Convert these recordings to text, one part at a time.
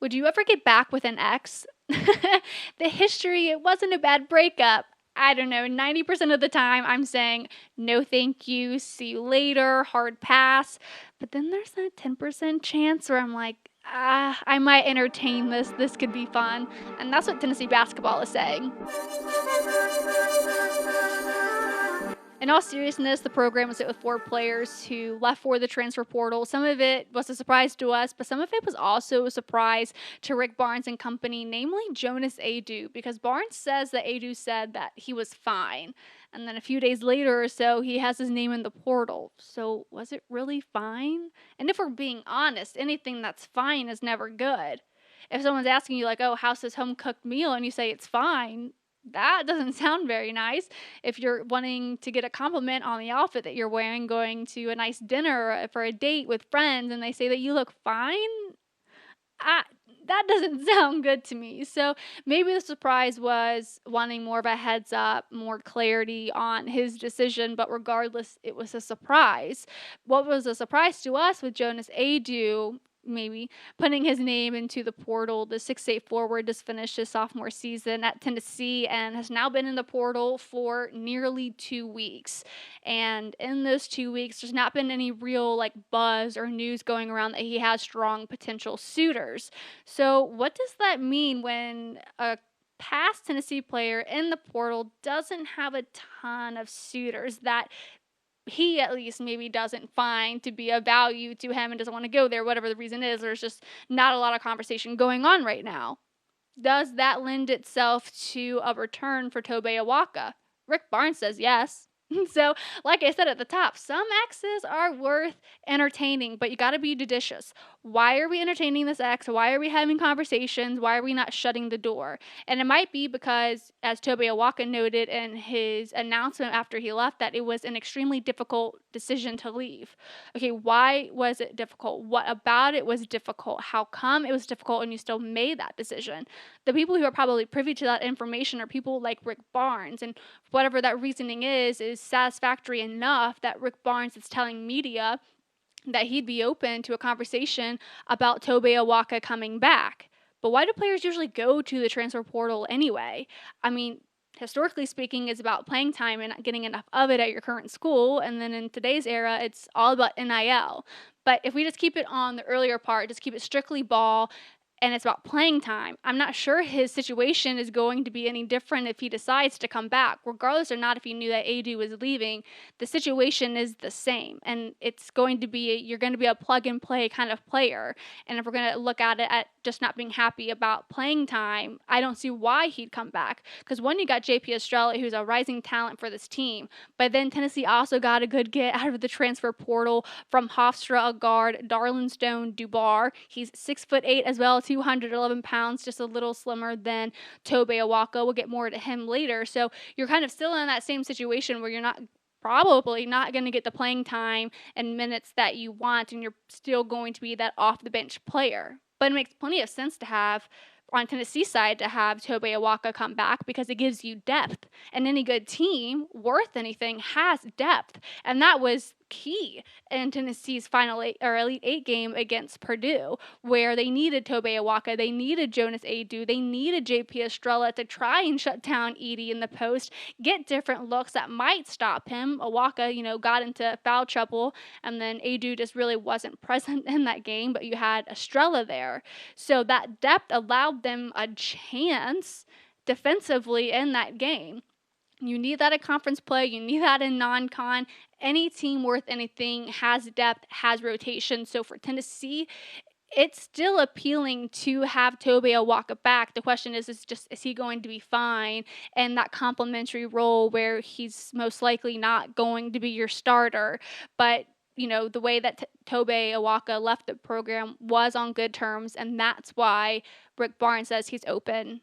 Would you ever get back with an ex? The history, it wasn't a bad breakup. I don't know, 90% of the time I'm saying, no thank you, see you later, hard pass. But then there's that 10% chance where I'm like, I might entertain this. This could be fun. And that's what Tennessee basketball is saying. In all seriousness, the program was hit with 4 players who left for the transfer portal. Some of it was a surprise to us, but some of it was also a surprise to Rick Barnes and company, namely Jonas Adu, because Barnes says that Adu said that he was fine. And then a few days later or so, he has his name in the portal. So was it really fine? And if we're being honest, anything that's fine is never good. If someone's asking you like, oh, how's this home cooked meal? And you say it's fine, that doesn't sound very nice. If you're wanting to get a compliment on the outfit that you're wearing, going to a nice dinner for a date with friends, and they say that you look fine, that doesn't sound good to me. So maybe the surprise was wanting more of a heads up, more clarity on his decision, but regardless, it was a surprise. What was a surprise to us with Jonas Adu, maybe putting his name into the portal, the 6'8" forward just finished his sophomore season at Tennessee and has now been in the portal for nearly 2 weeks. And in those 2 weeks, there's not been any real like buzz or news going around that he has strong potential suitors. So what does that mean when a past Tennessee player in the portal doesn't have a ton of suitors that he at least maybe doesn't find to be of value to him and doesn't want to go there, whatever the reason is? There's just not a lot of conversation going on right now. Does that lend itself to a return for Tobe Awaka? Rick Barnes says yes. So, like I said at the top, some exes are worth entertaining, but you got to be judicious. Why are we entertaining this ex? Why are we having conversations? Why are we not shutting the door? And it might be because, as Tobe Awaka noted in his announcement after he left, that it was an extremely difficult decision to leave. Okay, why was it difficult? What about it was difficult? How come it was difficult and you still made that decision? The people who are probably privy to that information are people like Rick Barnes, and whatever that reasoning is satisfactory enough that Rick Barnes is telling media that he'd be open to a conversation about Tobe Awaka coming back. But why do players usually go to the transfer portal anyway? I mean, historically speaking, it's about playing time and not getting enough of it at your current school. And then in today's era, it's all about NIL. But if we just keep it on the earlier part, just keep it strictly ball, and it's about playing time, I'm not sure his situation is going to be any different if he decides to come back. Regardless or not if he knew that Adu was leaving, the situation is the same. And it's going to be, you're going to be a plug and play kind of player. And if we're going to look at it at just not being happy about playing time, I don't see why he'd come back. Because one, you got JP Estrella, who's a rising talent for this team. But then Tennessee also got a good get out of the transfer portal from Hofstra, a guard, Darlin Stone Dubar. He's 6'8" as well, 211 pounds, just a little slimmer than Tobe Awaka. We'll get more to him later. So you're kind of still in that same situation where you're probably not going to get the playing time and minutes that you want, and you're still going to be that off the bench player. But it makes plenty of sense to have, on Tennessee's side, to have Tobe Awaka come back because it gives you depth. And any good team worth anything has depth. And that was key in Tennessee's final Elite Eight game against Purdue, where they needed Tobe Awaka, they needed Jonas Adu, they needed JP Estrella to try and shut down Edey in the post, get different looks that might stop him. Awaka, got into foul trouble, and then Adu just really wasn't present in that game, but you had Estrella there. So that depth allowed them a chance defensively in that game. You need that in conference play. You need that in non-con. Any team worth anything has depth, has rotation. So for Tennessee, it's still appealing to have Tobe Awaka back. The question is he going to be fine in that complimentary role where he's most likely not going to be your starter? But the way that Tobe Awaka left the program was on good terms, and that's why Rick Barnes says he's open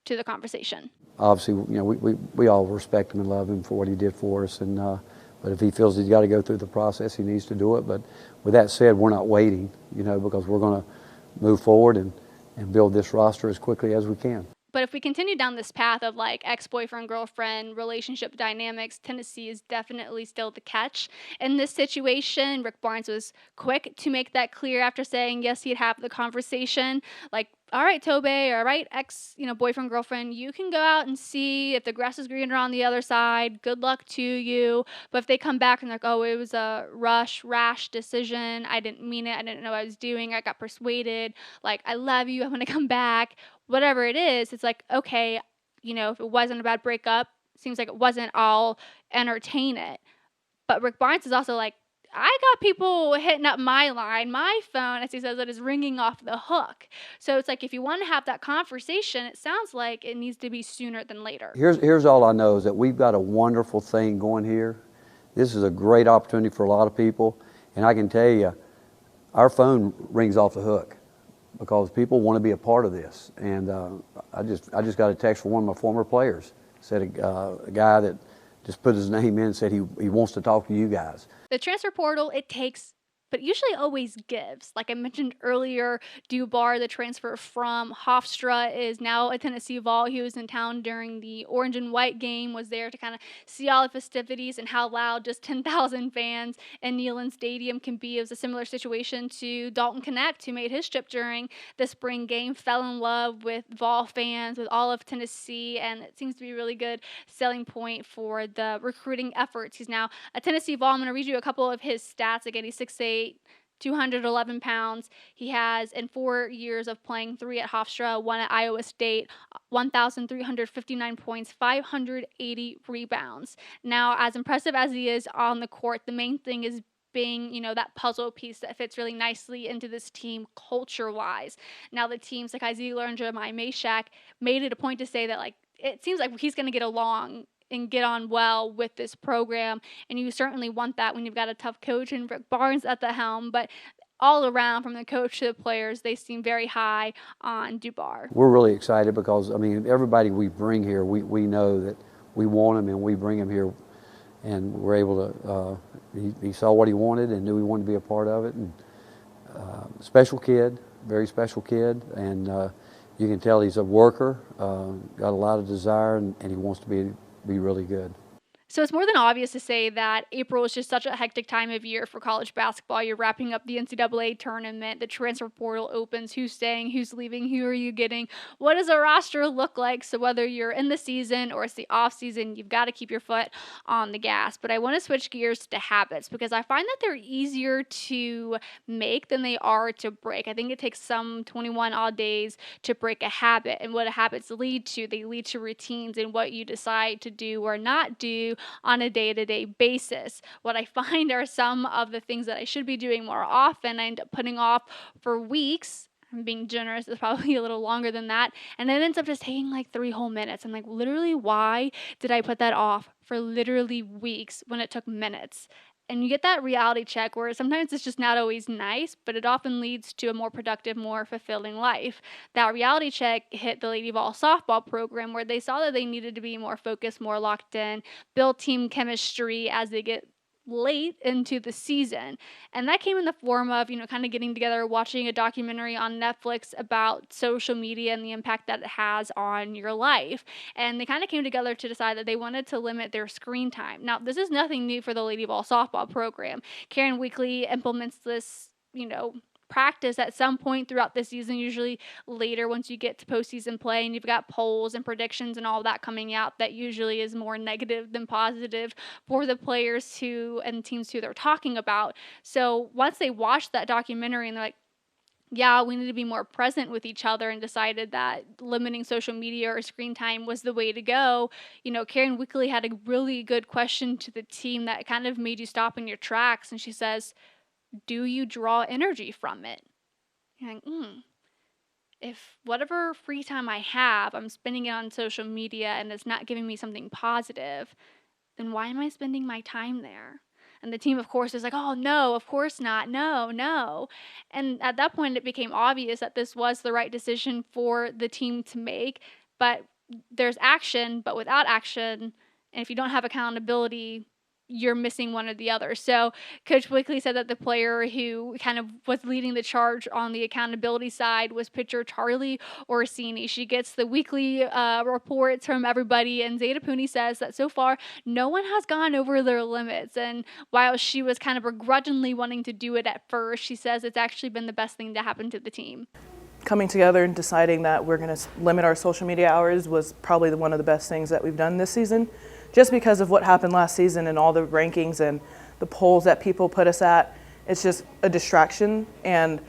to the conversation. Obviously, we all respect him and love him for what he did for us, and but if he feels he's got to go through the process, he needs to do it. But with that said, we're not waiting, because we're going to move forward and build this roster as quickly as we can. But if we continue down this path of like ex-boyfriend, girlfriend, relationship dynamics, Tennessee is definitely still the catch in this situation. Rick Barnes was quick to make that clear after saying yes, he'd have the conversation. Like, all right, Tobe, all right, boyfriend, girlfriend, you can go out and see if the grass is greener on the other side. Good luck to you. But if they come back and they're like, oh, it was a rash decision. I didn't mean it. I didn't know what I was doing. I got persuaded. Like, I love you. I'm going to come back. Whatever it is, it's like, okay, if it wasn't a bad breakup, seems like it wasn't, I'll entertain it. But Rick Barnes is also like, I got people hitting up my line, my phone, as he says, that is ringing off the hook. So it's like, if you want to have that conversation, it sounds like it needs to be sooner than later. Here's all I know is that we've got a wonderful thing going here. This is a great opportunity for a lot of people. And I can tell you, our phone rings off the hook because people want to be a part of this. And I just got a text from one of my former players. Said a guy that just put his name in and said he wants to talk to you guys. The transfer portal, it takes, but usually always gives. Like I mentioned earlier, Dubar, the transfer from Hofstra, is now a Tennessee Vol. He was in town during the orange and white game, was there to kind of see all the festivities and how loud just 10,000 fans in Neyland Stadium can be. It was a similar situation to Dalton Connect, who made his trip during the spring game, fell in love with Vol fans, with all of Tennessee, and it seems to be a really good selling point for the recruiting efforts. He's now a Tennessee Vol. I'm going to read you a couple of his stats. Again, he's 6'8", 211 pounds. He has, in 4 years of playing, 3 at Hofstra, 1 at Iowa State, 1,359 points, 580 rebounds. Now, as impressive as he is on the court, the main thing is being, that puzzle piece that fits really nicely into this team culture-wise. Now, the teams like Ziegler and Jeremiah Mashak made it a point to say that, like, it seems like he's going to get along and get on well with this program, and you certainly want that when you've got a tough coach and Rick Barnes at the helm. But all around, from the coach to the players, they seem very high on Dubar. We're really excited because, everybody we bring here, we know that we want him and we bring him here, and we're able to, he saw what he wanted and knew he wanted to be a part of it. And special kid, very special kid, and you can tell he's a worker, got a lot of desire, and he wants to be really good. So it's more than obvious to say that April is just such a hectic time of year for college basketball. You're wrapping up the NCAA tournament, the transfer portal opens, who's staying, who's leaving, who are you getting, what does a roster look like? So whether you're in the season or it's the off season, you've got to keep your foot on the gas. But I want to switch gears to habits because I find that they're easier to make than they are to break. I think it takes some 21 odd days to break a habit, and what habits lead to, they lead to routines and what you decide to do or not do on a day-to-day basis. What I find are some of the things that I should be doing more often, I end up putting off for weeks. I'm being generous, it's probably a little longer than that. And it ends up just taking like 3 whole minutes. I'm like, literally, why did I put that off for literally weeks when it took minutes? And you get that reality check where sometimes it's just not always nice, but it often leads to a more productive, more fulfilling life. That reality check hit the Lady Vol softball program where they saw that they needed to be more focused, more locked in, build team chemistry as they get late into the season. And that came in the form of, kind of getting together, watching a documentary on Netflix about social media and the impact that it has on your life. And they kind of came together to decide that they wanted to limit their screen time. Now, this is nothing new for the Lady Vol softball program. Karen Weekly implements this, practice at some point throughout the season, usually later once you get to postseason play and you've got polls and predictions and all that coming out that usually is more negative than positive for the players and teams who they're talking about. So once they watched that documentary and they're like, yeah, we need to be more present with each other, and decided that limiting social media or screen time was the way to go. Karen Weekly had a really good question to the team that kind of made you stop in your tracks. And she says, do you draw energy from it? You're like, if whatever free time I have, I'm spending it on social media and it's not giving me something positive, then why am I spending my time there? And the team, of course, is like, oh, no, of course not. No. And at that point, it became obvious that this was the right decision for the team to make. But there's action, but without action, and if you don't have accountability, you're missing one or the other. So Coach Wickley said that the player who kind of was leading the charge on the accountability side was pitcher Charlie Orsini. She gets the weekly reports from everybody, and Zeta Pooney says that so far no one has gone over their limits. And while she was kind of begrudgingly wanting to do it at first, she says it's actually been the best thing to happen to the team. Coming together and deciding that we're going to limit our social media hours was probably one of the best things that we've done this season, just because of what happened last season and all the rankings and the polls that people put us at. It's just a distraction, and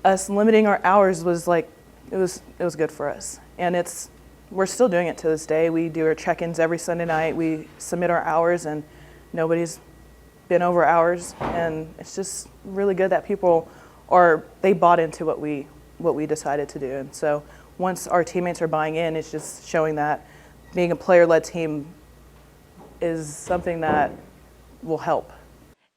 us limiting our hours was like, it was good for us. And we're still doing it to this day. We do our check-ins every Sunday night. We submit our hours, and nobody's been over hours, and it's just really good that people they bought into what we decided to do. And so once our teammates are buying in, it's just showing that being a player-led team is something that will help.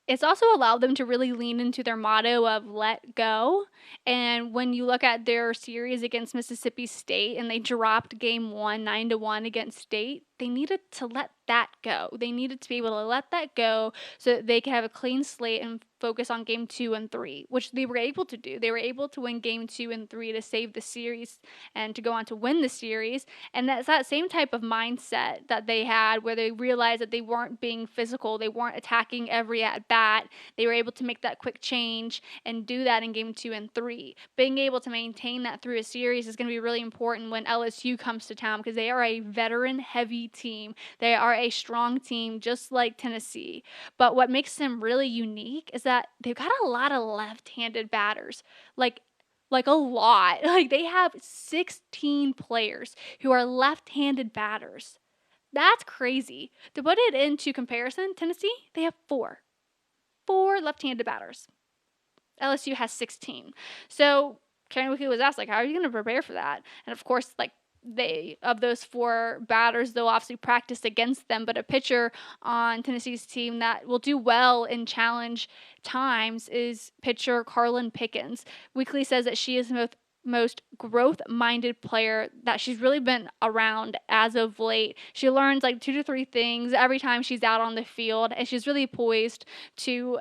It's also allowed them to really lean into their motto of let go. And when you look at their series against Mississippi State and they dropped game 1 9-1 against State, they needed to let that go. They needed to be able to let that go so that they could have a clean slate and focus on game 2 and 3, which they were able to do. They were able to win game 2 and 3 to save the series and to go on to win the series. And that's that same type of mindset that they had, where they realized that they weren't being physical. They weren't attacking every at bat. They were able to make that quick change and do that in game 2 and 3. Being able to maintain that through a series is going to be really important when LSU comes to town, because they are a veteran heavy team. They are a strong team, just like Tennessee. But what makes them really unique is that they've got a lot of left-handed batters, like a lot. Like they have 16 players who are left-handed batters. That's crazy. To put it into comparison, Tennessee, they have four left-handed batters. LSU has 16. So Karen Wickley was asked, like, how are you going to prepare for that? And of course, like, of those 4 batters, they'll obviously practice against them, but a pitcher on Tennessee's team that will do well in challenge times is pitcher Carlin Pickens. Wickley says that she is the most growth-minded player that she's really been around as of late. She learns like 2 to 3 things every time she's out on the field, and she's really poised to,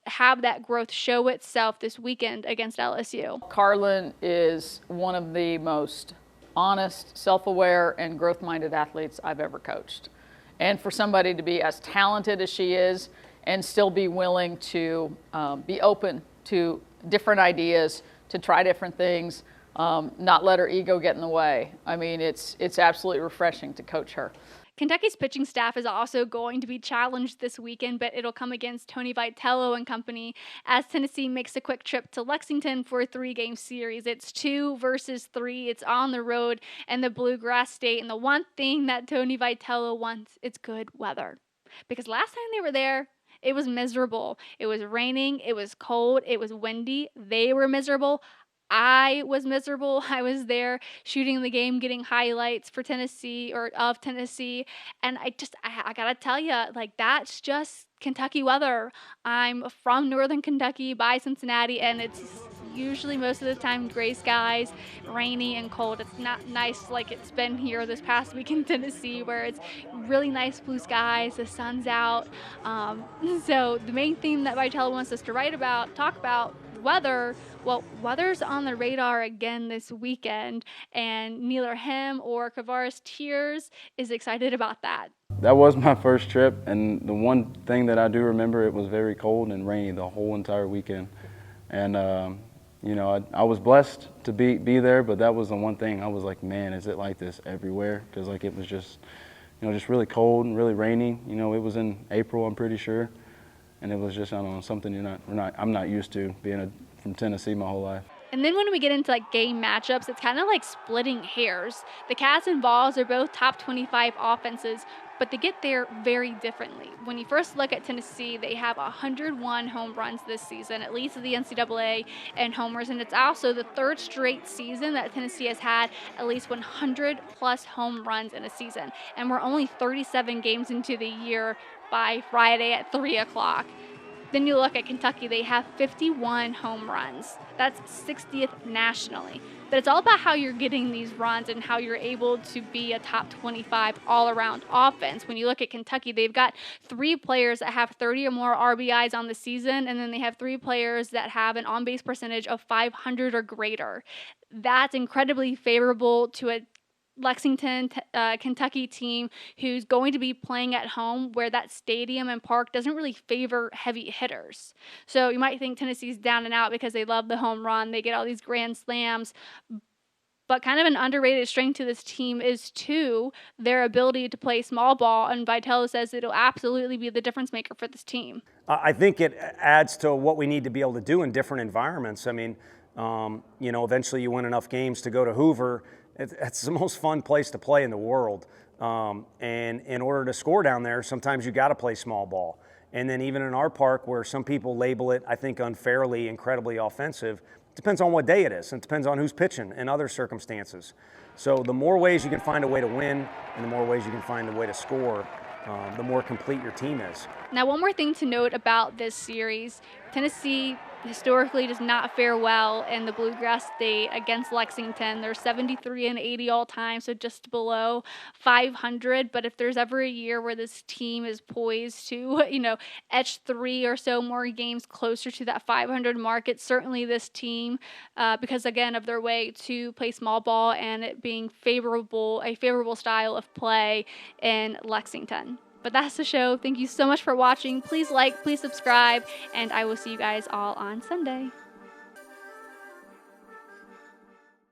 have that growth show itself this weekend against LSU. Carlin is one of the most honest, self-aware, and growth-minded athletes I've ever coached. And for somebody to be as talented as she is and still be willing to be open to different ideas, to try different things, not let her ego get in the way. I mean, it's absolutely refreshing to coach her. Kentucky's pitching staff is also going to be challenged this weekend, but it'll come against Tony Vitello and company as Tennessee makes a quick trip to Lexington for a 3-game series. It's 2 versus 3. It's on the road in the Bluegrass State. And the one thing that Tony Vitello wants is good weather. Because last time they were there, it was miserable. It was raining. It was cold. It was windy. They were miserable. I was miserable. I was there shooting the game, getting highlights for Tennessee or of Tennessee. And I got to tell you, like, that's just Kentucky weather. I'm from Northern Kentucky by Cincinnati, and it's usually most of the time gray skies, rainy and cold. It's not nice like it's been here this past week in Tennessee, where it's really nice blue skies, the sun's out. So the main theme that Vitello wants us to talk about, weather. Well, weather's on the radar again this weekend, and neither him or Kavaris Tears is excited about that. That was my first trip, and the one thing that I do remember, it was very cold and rainy the whole entire weekend. And I was blessed to be there, but that was the one thing I was like, man, is it like this everywhere? Because like it was just, just really cold and really rainy. It was in April, I'm pretty sure. And it was just, I don't know, something I'm not used to, being from Tennessee my whole life. And then when we get into like game matchups, it's kind of like splitting hairs. The Cats and Vols are both top 25 offenses, but they get there very differently. When you first look at Tennessee, they have 101 home runs this season, at least in the NCAA in homers, and it's also the 3rd straight season that Tennessee has had at least 100-plus home runs in a season. And we're only 37 games into the year by Friday at 3 o'clock. Then you look at Kentucky, they have 51 home runs. That's 60th nationally. But it's all about how you're getting these runs and how you're able to be a top 25 all-around offense. When you look at Kentucky, they've got 3 players that have 30 or more RBIs on the season, and then they have 3 players that have an on-base percentage of 500 or greater. That's incredibly favorable to a Lexington, Kentucky team who's going to be playing at home where that stadium and park doesn't really favor heavy hitters. So you might think Tennessee's down and out because they love the home run. They get all these grand slams. But kind of an underrated strength to this team is, too, their ability to play small ball. And Vitello says it'll absolutely be the difference maker for this team. I think it adds to what we need to be able to do in different environments. I mean, eventually you win enough games to go to Hoover. It's the most fun place to play in the world. And in order to score down there, sometimes you got to play small ball. And then even in our park, where some people label it, I think unfairly, incredibly offensive, it depends on what day it is. And it depends on who's pitching and other circumstances. So the more ways you can find a way to win and the more ways you can find a way to score, the more complete your team is. Now, one more thing to note about this series, Tennessee historically does not fare well in the Bluegrass State against Lexington. They're 73 and 80 all time, so just below 500. But if there's ever a year where this team is poised to, etch 3 or so more games closer to that 500 mark, it's certainly this team because, again, of their way to play small ball and it being a favorable style of play in Lexington. But that's the show. Thank you so much for watching. Please like, please subscribe, and I will see you guys all on Sunday.